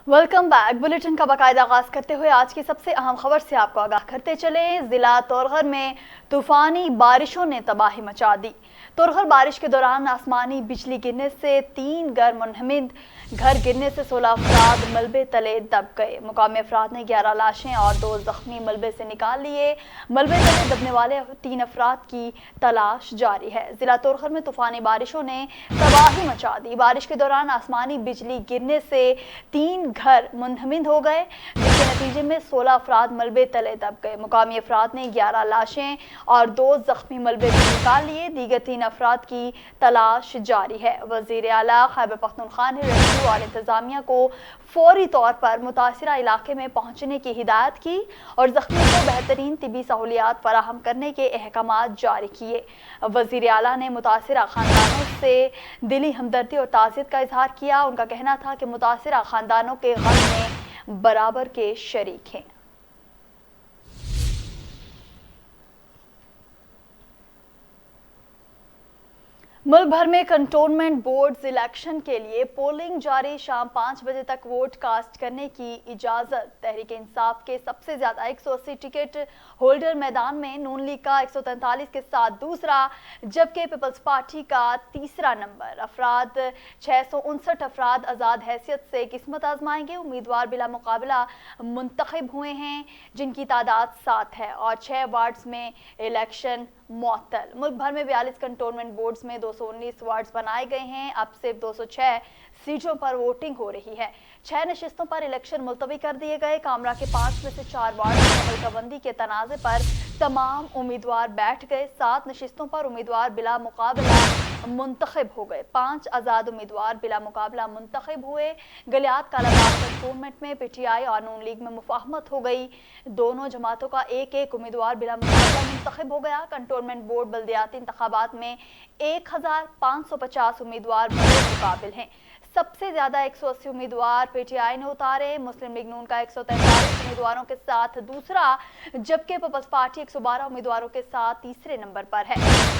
Welcome back. Bulletin का बाकायदा आगाज करते हुए आज की सबसे अहम खबर से आपको आगाह करते चले। जिला तोरहर में तूफानी बारिशों ने तबाही मचा दी। तोरहर बारिश के दौरान आसमानी बिजली गिरने से 3 घर मुनहमिद, घर गिरने से 16 अफराद मलबे तले दब गए। मुकामी अफराद ने 11 लाशें और 2 जख्मी मलबे से निकाल लिए। मलबे तले दबने वाले 3 अफराद की तलाश जारी है। जिला तोरहर में तूफानी बारिशों ने तबाही मचा दी। बारिश के दौरान आसमानी बिजली गिरने से 3 घर मुनहमिद हो गए, जिसके नतीजे में 16 अफराद मलबे तले दब गए। मुकामी अफराद ने 11 लाशें और 2 जख्मी मलबे से निकाल लिए। दीगर 3 अफराद की तलाश जारी है। वजीर आला खैबर पख्तूनख्वा ने रेस्क्यू और इंतजामिया को फौरी तौर पर मुतासिरा इलाके में पहुंचने की हिदायत की और जख्मियों को बेहतरीन तिबी सहूलियात फराहम करने के अहकामात जारी किए। वजीर आला ने मुतासिरा खानदानों से दिली हमदर्दी और ताज़ियत का इजहार किया। उनका कहना था कि मुतासिरा खानदानों के गम में बराबर के शरीक हैं। मुल्क भर में कंटोनमेंट बोर्ड्स इलेक्शन के लिए पोलिंग जारी। शाम 5 बजे तक वोट कास्ट करने की इजाज़त। तहरीक इंसाफ के सबसे ज़्यादा 180 टिकट होल्डर मैदान में। नून लीग का 143 के साथ दूसरा, जबकि पीपल्स पार्टी का तीसरा नंबर। 659 अफराद आज़ाद हैसियत से किस्मत आजमाएंगे। उम्मीदवार बिला मुकाबला मुंतखब हुए हैं, जिनकी तादाद 7 है और 6 वार्ड्स में इलेक्शन मुअत्तल। मुल्क भर में 42 कंटोनमेंट बोर्ड्स में 219 वार्ड्स बनाए गए हैं। अब सिर्फ 206 सीटों पर वोटिंग हो रही है। 6 नशिस्तों पर इलेक्शन मुलतवी कर दिए गए। कामरा के 5 में से 4 वार्ड में हल्काबंदी के तनाज़े पर तमाम उम्मीदवार बैठ गए। 7 नशिस्तों पर उम्मीदवार बिला मुकाबला मुंतखब हो गए। 5 आज़ाद उम्मीदवार बिला मुकाबला मुंतखब हुए। गलियात कालाबाग कंटोनमेंट में PTI और नून लीग में मुफाहमत हो गई। दोनों जमातों का एक उम्मीदवार बिला मुकाबला मुंतखब हो गया। कंटोनमेंट बोर्ड बल्दियाती इंतखाबात में 1550 उम्मीदवार मुकाबिल हैं। सबसे ज्यादा 180 उम्मीदवार PTI ने उतारे। मुस्लिम लीग नून का 143 उम्मीदवारों के साथ दूसरा, जबकि पीपल्स पार्टी 112 उम्मीदवारों के साथ तीसरे नंबर पर है।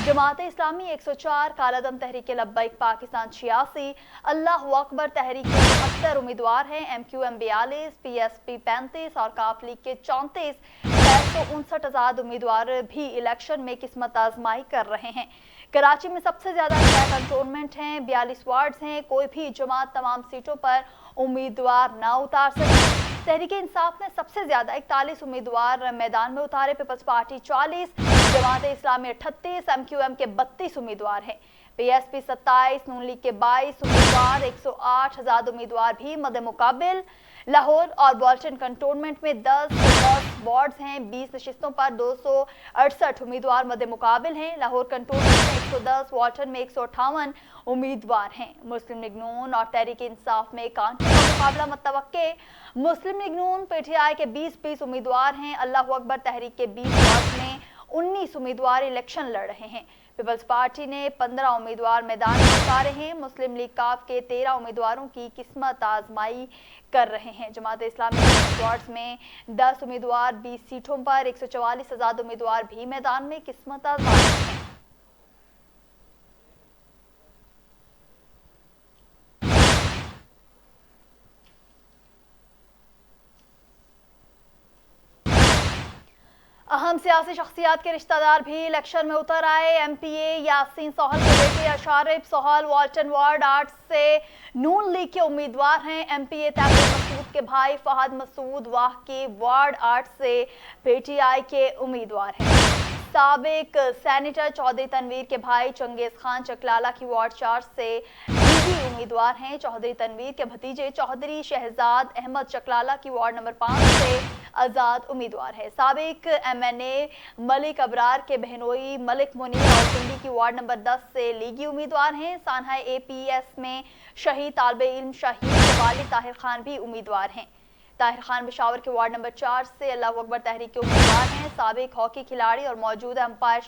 जमात इस्लामी 104, कालादम तहरीक लब्बैक पाकिस्तान 86, अल्लाहु अकबर तहरीक 72 उम्मीदवार हैं। MQM 42, PSP 35 और काफ लीग के 34, 659 आजाद उम्मीदवार भी इलेक्शन में किस्मत आजमाई कर रहे हैं। कराची में सबसे ज्यादा 6 कंटोनमेंट हैं, 42 वार्ड्स हैं। कोई भी जमात तमाम सीटों पर उम्मीदवार न उतार सके। तहरीक इंसाफ ने सबसे ज्यादा 41 उम्मीदवार मैदान में उतारे। Peoples party 40, Jamaat Islami 38, MQM के 32 उम्मीदवार हैं। PSP 27, नून लीग के 22 उम्मीदवार, 108 आजाद उम्मीदवार भी मद मुकाबिल। लाहौर और बॉल्टन कंटोनमेंट में 10 वार्ड्स हैं। 20 नशिस्तों पर 268 उम्मीदवार मद मुकाबिल हैं। लाहौर कंटोनमेंट में 110, बॉल्टन में 158 उम्मीदवार हैं। मुस्लिम लीग नून और तहरीक इंसाफ में कांटे का मुकाबला मुतवक्के। मुस्लिम लीग नून PTI के 20 उम्मीदवार हैं। अल्लाहु अकबर तहरीक के 20 वार्ड में 19 उम्मीदवार इलेक्शन लड़ रहे हैं। पीपल्स पार्टी ने 15 उम्मीदवार मैदान में उतारे हैं। मुस्लिम लीग काफ के 13 उम्मीदवारों की किस्मत आजमाई कर रहे हैं। जमात इस्लामी वार्ड्स में 10 उम्मीदवार, 20 सीटों पर 144 आजाद उम्मीदवार भी मैदान में किस्मत आजमा रहे हैं। अहम सियासी शख्सियात के रिश्तेदार भी इलेक्शन में उतर आए। MPA यासीन सोहल के बेटे अशारिफ सोहल वाल्टन वार्ड 8 से नून लीग के उम्मीदवार हैं। MPA तैमूर मसूद के भाई फहद मसूद वाह के वार्ड 8 से PTI के उम्मीदवार हैं। साबिक सेनेटर चौधरी तनवीर के भाई चंगेज खान चकलाला की वार्ड 4 से उम्मीदवार हैं। चौधरी तनवीर के भतीजे चौधरी शहजाद अहमद चकलाला की वार्ड नंबर 5 से आजाद उम्मीदवार है। साबिक MNA मलिक अबरार के बहनोई मलिक मुनीर और पिंडी की वार्ड नंबर 10 से लीगी उम्मीदवार हैं। सानहा APS में शहीद तालिब इल्म शहीद के वालिद ताहिर खान भी उम्मीदवार हैं। ताहिर खान पेशावर के वार्ड नंबर 4 से अल्लाह अकबर तहरीक के उम्मीदवार हैं। साबिक हॉकी खिलाड़ी और मौजूदा अंपायर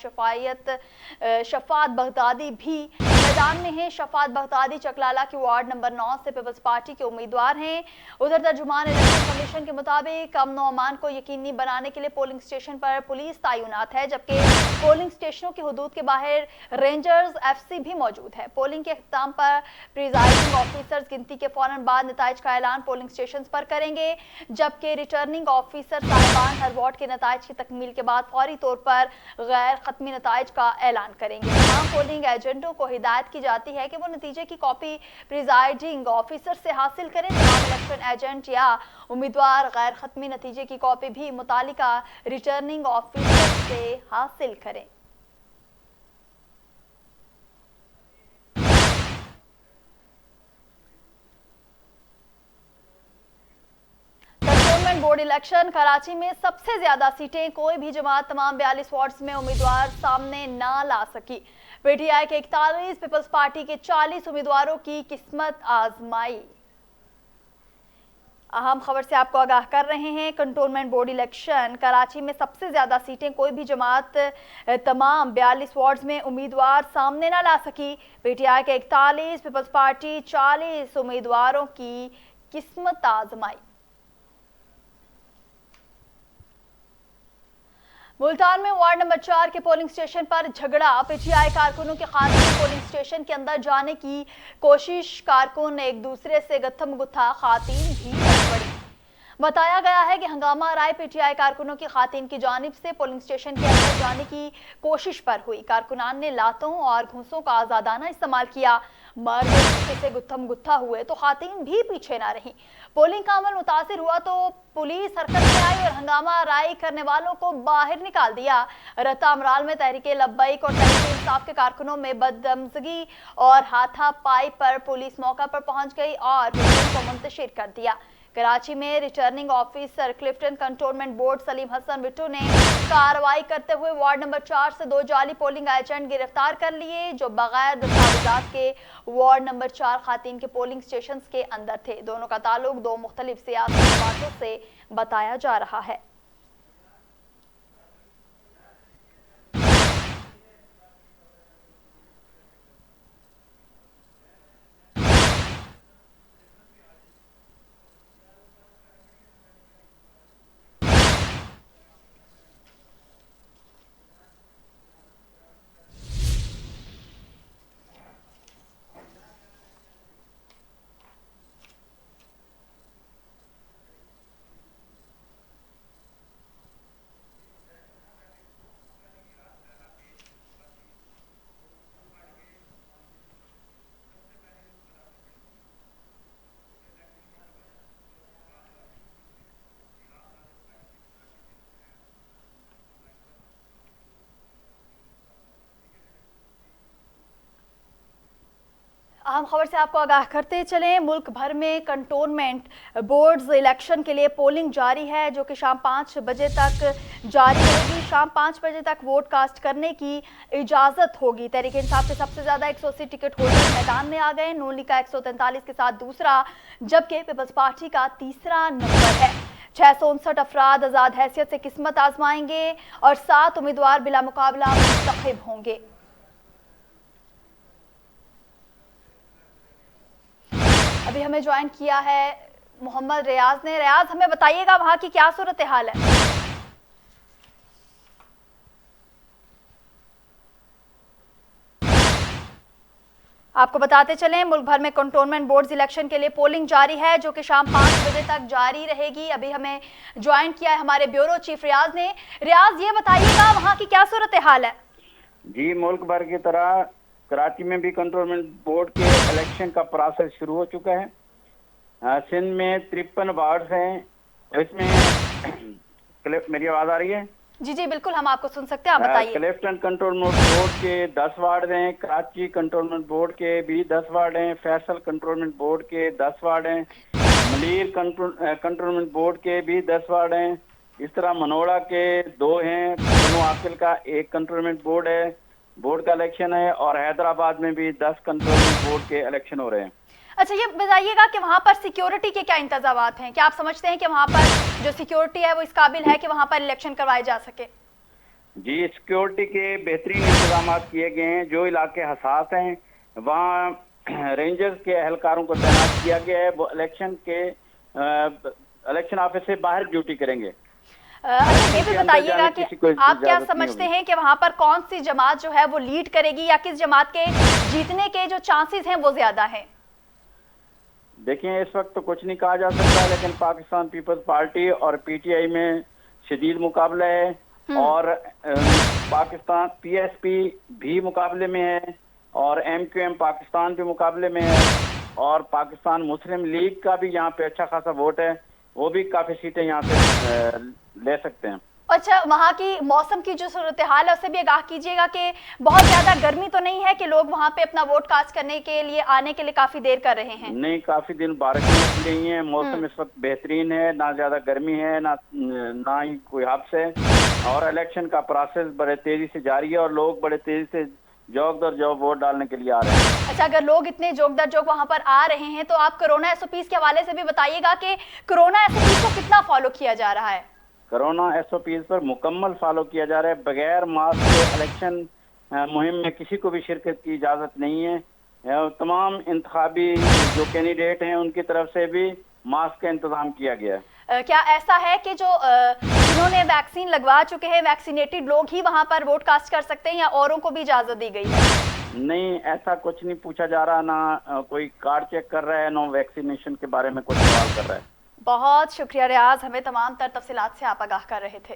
शफात बगदादी भी मैदान में हैं। शफात बगदादी चकलाला के वार्ड नंबर 9 से पीपल्स पार्टी के उम्मीदवार हैं। उधर तर्जुमान इलेक्शन कमीशन के मुताबिक अमन व अमान को यकीनी बनाने के लिए पोलिंग स्टेशन पर पुलिस तैनात है, जबकि पोलिंग स्टेशनों की हदूद के बाहर रेंजर्स एफसी भी मौजूद है। पोलिंग के अख्ताम पर प्रिजाइडिंग ऑफिसर्स गिनती के फौरन बाद नताइज का ऐलान पोलिंग स्टेशन पर करेंगे, जबकि रिटर्निंग ऑफिसर साहिबान हर वार्ड के नताइज की तकमील के बाद फौरी तौर पर गैर खत्मी नताइज का ऐलान करेंगे। तमाम पोलिंग एजेंटों को हिदायत की जाती है कि वो नतीजे की कॉपी प्रिजाइडिंग ऑफिसर से हासिल करें। तमाम इलेक्शन एजेंट या उम्मीदवार गैर खत्मी नतीजे की कॉपी भी मुतालिका रिटर्निंग ऑफिसर से हासिल करें। बोर्ड इलेक्शन कराची में सबसे ज्यादा सीटें कोई भी जमात तमाम 42 वार्ड्स में उम्मीदवार सामने ना ला सकी। पीटीआई के 41, पीपल्स पार्टी के 40 उम्मीदवारों की किस्मत आजमाई। अहम खबर से आपको आगाह कर रहे हैं। कंटोनमेंट बोर्ड इलेक्शन कराची में सबसे ज्यादा सीटें कोई भी जमात तमाम 42 वार्ड्स में उम्मीदवार सामने ना ला सकी। पीटीआई के 41, पीपल्स पार्टी 40 उम्मीदवारों की किस्मत आजमाई। मुल्तान में वार्ड नंबर 4 के पोलिंग स्टेशन पर झगड़ा। पीटीआई कारकुनों की खातिन पोलिंग स्टेशन के अंदर जाने की कोशिश, कारकुन एक दूसरे से गत्थम गुत्था, खातिन भी पड़ी। बताया गया है कि हंगामा राय पीटीआई कारकुनों की खातिन की जानिब से पोलिंग स्टेशन के अंदर जाने की कोशिश पर हुई। कारकुनान ने लातों और घूंसों का आजादाना इस्तेमाल किया। मर्द से गुत्थम गुत्था हुए तो खातिन भी पीछे ना रही। पोलिंग का अमल मुतासिर हुआ तो पुलिस हरकत में आई और हंगामा राय करने वालों को बाहर निकाल दिया। रत्ता अमराल में तहरीके लब्बैक और तहरीके इंसाफ के कारकुनों में बदतमीजी और हाथापाई पर पुलिस मौका पर पहुंच गई और पोलिंग को मुंतशिर कर दिया। कराची में returning officer Clifton cantonment board Saleem Hasan Bittu ने कार्रवाई करते हुए वार्ड नंबर 4 से 2 जाली पोलिंग एजेंट गिरफ्तार कर लिए, जो बगैर दस्तावेजात के वार्ड नंबर 4 खातिन के पोलिंग स्टेशन के अंदर थे। दोनों का ताल्लुक 2 मुख्तलिफ सियासी जमातों से बताया जा रहा है। अहम खबर से आपको आगाह करते चलें। मुल्क भर में कंटोनमेंट बोर्ड्स इलेक्शन के लिए पोलिंग जारी है, जो कि शाम 5 बजे तक जारी रहेगी। शाम 5 बजे तक वोट कास्ट करने की इजाज़त होगी। तहरीक इंसाफ के सबसे ज़्यादा 180 टिकट होल्डर मैदान में आ गए। नून लीग का 143 के साथ दूसरा, जबकि पीपल्स पार्टी का तीसरा नंबर है। 659 अफराद आज़ाद हैसियत से किस्मत आजमाएंगे और 7 उम्मीदवार बिला मुकाबला मुंतखब होंगे। अभी हमें ज्वाइन किया है मोहम्मद रियाज ने। रियाज, हमें बताइएगा वहां की क्या सूरत हाल है? आपको बताते चलें, मुल्क भर में कंटोनमेंट बोर्ड्स इलेक्शन के लिए पोलिंग जारी है, जो कि शाम 5 बजे तक जारी रहेगी। अभी हमें ज्वाइन किया है हमारे ब्यूरो चीफ रियाज ने। रियाज, ये बताइएगा वहां की क्या सूरत हाल है? जी, मुल्क भर की तरह कराची में भी कंटोनमेंट बोर्ड के इलेक्शन का प्रोसेस शुरू हो चुका है। सिंध में 53 वार्ड हैं, इसमें मेरी आवाज आ रही है? जी जी बिल्कुल, हम आपको सुन सकते हैं, आप बताइए। क्लिफ्टन कंटोनमेंट बोर्ड के 10 वार्ड हैं, कराची कंटोनमेंट बोर्ड के भी 10 वार्ड हैं, फैसल कंटोनमेंट बोर्ड के 10 वार्ड हैं, मलीर कंटोनमेंट बोर्ड के भी 10 वार्ड हैं। इस तरह मनोड़ा के 2 हैं, बनु आकिल का 1 कंटोनमेंट बोर्ड है, बोर्ड का इलेक्शन है, और हैदराबाद में भी 10 कंटोनमेंट बोर्ड के इलेक्शन हो रहे हैं। अच्छा, ये बताइएगा कि वहां पर सिक्योरिटी के क्या इंतजामात हैं? क्या आप समझते हैं कि वहां पर जो सिक्योरिटी है वो इस काबिल है कि वहां पर इलेक्शन करवाए जा सके? जी, सिक्योरिटी के बेहतरीन इंतजाम किए गए हैं। जो इलाके हसास हैं वहाँ रेंजर्स के एहलकारों को तैनात किया गया है। वो इलेक्शन ऑफिस से बाहर ड्यूटी करेंगे। अच्छा, ये इलेक्शन भी के अंदर बताइएगा जाने कि किसी को आप क्या इजाजत नहीं समझते होगी। हैं कि वहां पर कौन सी जमात जो है वो लीड करेगी या किस जमात के जीतने के जो चांसेस हैं वो ज्यादा हैं? देखिए, इस वक्त तो कुछ नहीं कहा जा सकता, लेकिन पाकिस्तान पीपल्स पार्टी और पीटीआई में शदीद मुकाबला है। और पाकिस्तान पीएसपी भी मुकाबले में है और एमक्यूएम पाकिस्तान भी मुकाबले में है और पाकिस्तान मुस्लिम लीग का भी यहाँ पे अच्छा खासा वोट है। वो भी काफी सीटें यहाँ से ले सकते हैं। अच्छा, वहाँ की मौसम की जो सूरत हाल है उससे भी आगाह कीजिएगा कि बहुत ज्यादा गर्मी तो नहीं है कि लोग वहाँ पे अपना वोट कास्ट करने के लिए आने के लिए काफी देर कर रहे हैं? नहीं, काफी दिन बारिशें हो रही हैं। मौसम इस वक्त बेहतरीन है, ना ज्यादा गर्मी है ना ही कोई हब्स है। और इलेक्शन का प्रोसेस बड़े तेजी से जारी है और लोग बड़े तेजी से जौक दर जौक वोट डालने के लिए आ रहे हैं। अच्छा, अगर लोग इतने जोक दर जोक वहां पर आ रहे हैं तो आप कोरोना एसओपीज के हवाले से भी बताइएगा कि कोरोना एसओपीज को कितना फॉलो किया जा रहा है? कोरोना एसओपीज पर मुकम्मल फॉलो किया जा रहा है। बगैर मास्क के इलेक्शन मुहिम में किसी को भी शिरकत की इजाज़त नहीं है। तमाम इंतखाबी जो कैंडिडेट हैं उनकी तरफ से भी मास्क का इंतजाम किया गया है। क्या ऐसा है कि जो जिन्होंने वैक्सीन लगवा चुके हैं, वैक्सीनेटेड लोग ही वहां पर वोट कास्ट कर सकते हैं या औरों को भी इजाजत दी गई है? नहीं, ऐसा कुछ नहीं पूछा जा रहा, ना कोई कार्ड चेक कर रहा है, ना वैक्सीनेशन के बारे में कुछ सवाल कर रहा है। बहुत शुक्रिया रियाज, हमें तमाम तर तफसीलात से आप आगाह कर रहे थे।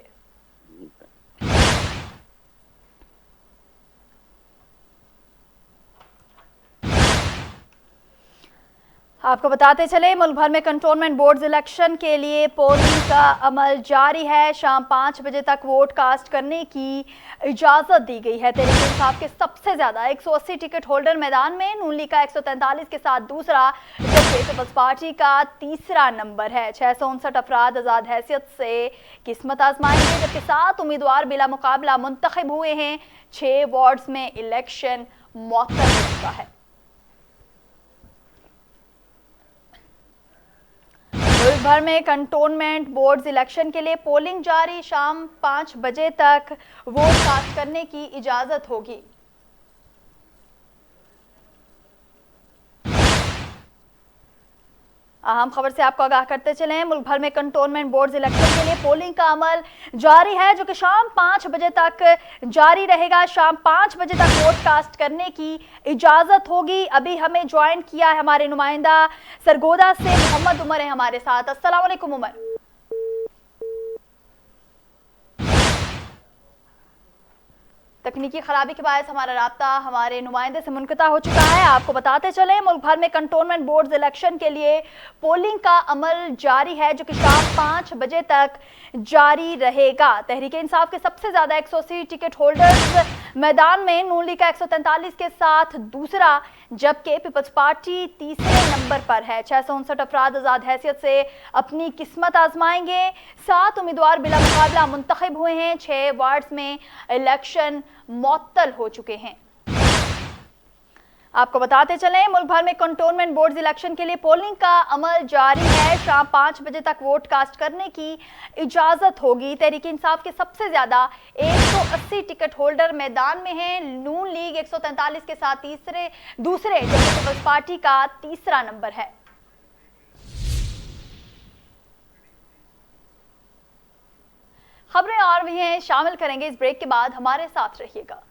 आपको बताते चले, मुल्क भर में कंटोनमेंट बोर्ड इलेक्शन के लिए पोलिंग का अमल जारी है। शाम 5 बजे तक वोट कास्ट करने की इजाज़त दी गई है। तहरीक इंसाफ के सबसे ज़्यादा 180 टिकट होल्डर मैदान में, नून लीग का 143 के साथ दूसरा, जबकि पीपल्स पार्टी का तीसरा नंबर है। 659 अफराद आज़ाद हैसियत से किस्मत आजमाएंगे, जबकि 7 उम्मीदवार बिला मुकाबला मुंतखब हुए हैं। 6 वार्ड्स में इलेक्शन मुअत्तल हो चुका है। मुल्क भर में कंटोनमेंट बोर्ड इलेक्शन के लिए पोलिंग जारी। शाम 5 बजे तक वोट कास्ट करने की इजाजत होगी। अहम खबर से आपको आगाह करते चले, मुल्क भर में कंटोनमेंट बोर्ड इलेक्शन के लिए पोलिंग का अमल जारी है, जो कि शाम 5 बजे तक जारी रहेगा। शाम 5 बजे तक वोट कास्ट करने की इजाजत होगी। अभी हमें ज्वाइन किया है हमारे नुमाइंदा सरगोदा से मोहम्मद उमर है हमारे साथ। अस्सलाम वालेकुम उमर। तकनीकी खराबी के बाद हमारा राब्ता हमारे नुमाइंदे से मुनक़ता हो चुका है। आपको बताते चले, मुल्क भर में कंटोनमेंट बोर्ड इलेक्शन के लिए पोलिंग का अमल जारी है, जो कि शाम 5 बजे तक जारी रहेगा। तहरीक इंसाफ के सबसे ज्यादा 180 टिकट होल्डर्स मैदान में, नून लीग का 143 के साथ दूसरा, जबकि पीपल्स पार्टी तीसरे नंबर पर है। 659 अफराद आज़ाद हैसियत से अपनी किस्मत आजमाएंगे। 7 उम्मीदवार बिला मुकाबला मुंतखब हुए हैं। 6 वार्ड्स में इलेक्शन मुअत्तल हो चुके हैं। आपको बताते चलें, मुल्क भर में कंटोनमेंट बोर्ड इलेक्शन के लिए पोलिंग का अमल जारी है। शाम 5 बजे तक वोट कास्ट करने की इजाजत होगी। तहरीक इंसाफ के सबसे ज्यादा 180 टिकट होल्डर मैदान में हैं। नून लीग 143 के साथ दूसरे, जबकि पीपल्स पार्टी का तीसरा नंबर है। खबरें और भी हैं, शामिल करेंगे इस ब्रेक के बाद, हमारे साथ रहिएगा।